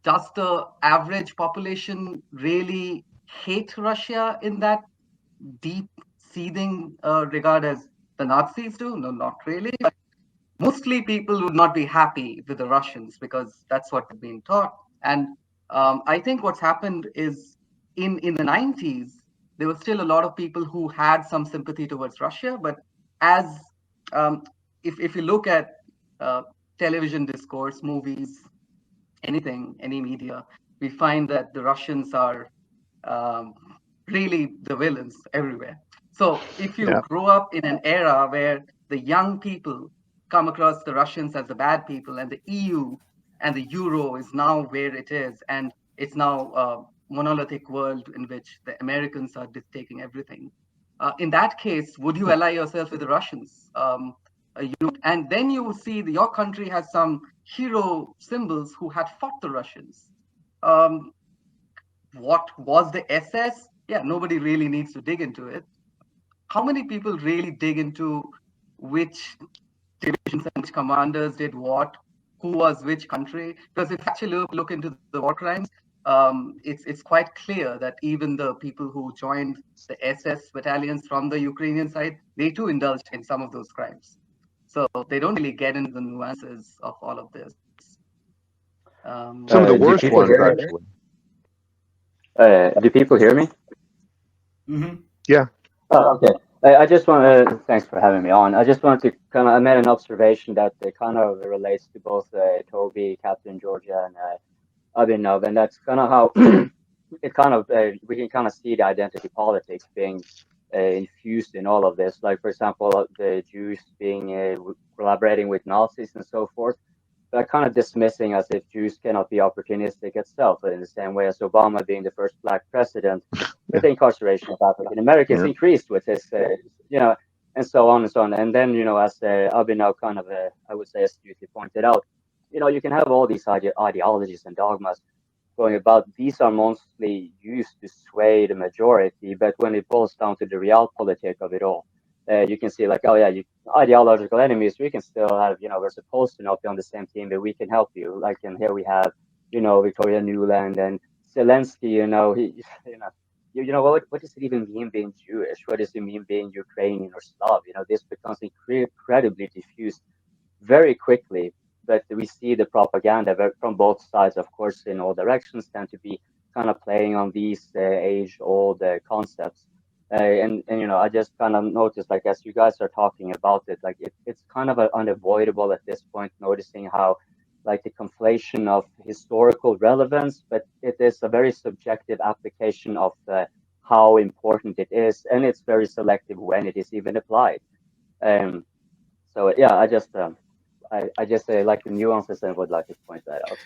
does the average population really hate Russia in that deep seething regard as the Nazis do? No, not really. But mostly people would not be happy with the Russians because that's what they've been taught. And I think what's happened is in the 90s, there were still a lot of people who had some sympathy towards Russia. But as um, if you look at uh, television discourse, movies, anything, any media, we find that the Russians are um, really the villains everywhere. So if you grow up in an era where the young people come across the Russians as the bad people, and the EU and the euro is now where it is, and it's now a monolithic world in which the Americans are dictating everything. In that case, would you ally yourself with the Russians? And then you will see that your country has some hero symbols who had fought the Russians. Um, what was the SS? Yeah, nobody really needs to dig into it. How many people really dig into which divisions and which commanders did what, who was which country? Because if you actually look into the war crimes, it's quite clear that even the people who joined the SS battalions from the Ukrainian side, they too indulged in some of those crimes. So they don't really get into the nuances of all of this. Some of the worst ones, actually. Do people hear me? Mm-hmm. Yeah. Oh, okay. I just want to, thanks for having me on. I just wanted to kind of, I made an observation that it kind of relates to both Toby, Captain Georgia, and Abhinav, and that's kind of how it kind of, we can kind of see the identity politics being infused in all of this. Like, for example, the Jews being collaborating with Nazis and so forth. But kind of dismissing as if Jews cannot be opportunistic itself, in the same way as Obama being the first black president, with the incarceration of African Americans increased with his, and so on and so on. And then, as Abhinav kind of, I would say, astutely pointed out, you can have all these ideologies and dogmas going about. These are mostly used to sway the majority, but when it boils down to the realpolitik of it all, you can see like, oh yeah, ideological enemies, we can still have, we're supposed to not be on the same team, but we can help you. Like, and here we have, Victoria Nuland and Zelensky, he, what does it even mean being Jewish? What does it mean being Ukrainian or Slav? This becomes incredibly diffused very quickly, but we see the propaganda from both sides, of course, in all directions, tend to be kind of playing on these age-old concepts. And I just kind of noticed, like, as you guys are talking about it, like it's kind of unavoidable at this point, noticing how like the conflation of historical relevance, but it is a very subjective application of how important it is, and it's very selective when it is even applied. So yeah, I just like the nuances and would like to point that out.